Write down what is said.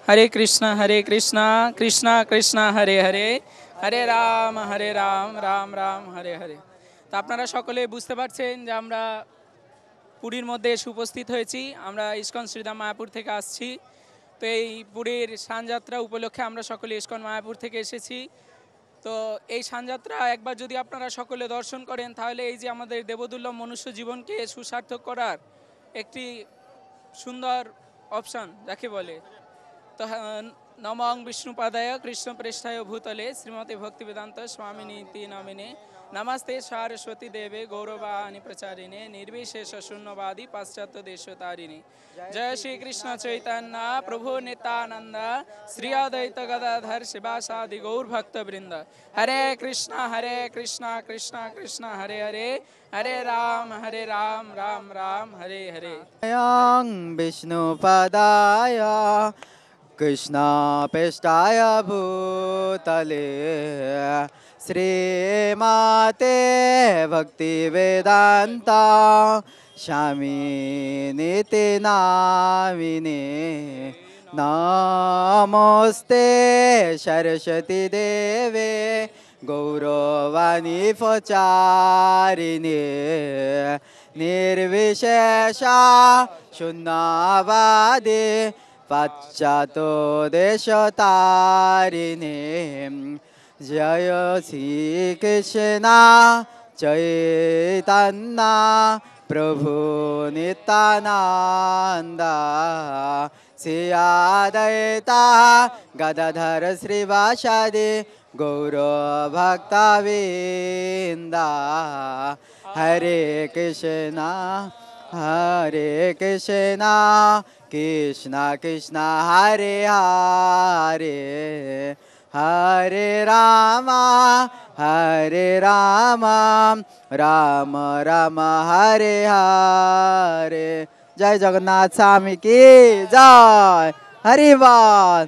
हरे कृष्णा कृष्णा कृष्णा हरे हरे हरे राम राम राम हरे हरे। তো আপনারা সকলে বুঝতে পারছেন যে আমরা পুরীর মধ্যে এসে উপস্থিত হয়েছি। আমরা ইস্কন শ্রীধাম মায়াপুর থেকে আসছি। তো এই পুরীর স্নানযাত্রা উপলক্ষে আমরা সকলে ইস্কন মায়াপুর থেকে এসেছি। তো এই স্নানযাত্রা একবার যদি আপনারা সকলে দর্শন করেন তাহলে এই যে আমাদের দেবদুর্লভ মনুষ্য জীবনকে সুসার্থক করার একটি সুন্দর অপশান যাকে বলে। তো নমং বিষ্ণুপাদায় কৃষ্ণপ্রেষ্ঠায় ভূতলে শ্রীমতী ভক্তিবেদান্ত স্বামিনীতি নামিনে নমস্তে সারস্বতী দেবে গৌরবাণী প্রচারিণে নির্বিশেষ শূন্যবাদী পাশ্চাত্য দেশতারিণী। জয় শ্রী কৃষ্ণ চৈতন্য প্রভু নিত্যানন্দ শ্রী অদ্বৈত গদাধর শিবাসাদি গৌর ভক্তবৃন্দ। হরে কৃষ্ণ কৃষ্ণ কৃষ্ণ হরে হরে হরে রাম রাম রাম हरे हरे। विष्णुपदाय कृष्णपृष्ठाय भूतले श्रीमते भक्तिवेदान्ता स्वामिनीति नामिने नमस्ते सरस्वती देवे गौरवाणी प्रचारिणे निर्विशेषा शून्यवादी पाश्चात्य देशतारिणे। जय श्री कृष्ण चैतन्य प्रभु नित्यानंद श्री अद्वैत गदाधर श्रीवासादि गौर भक्तवृंद। हरे कृष्णा कृष्णा कृष्णा हरे हरे हरे राम राम राम हरे हरे। जय जगन्नाथ स्वामी की जय। हरि बोल।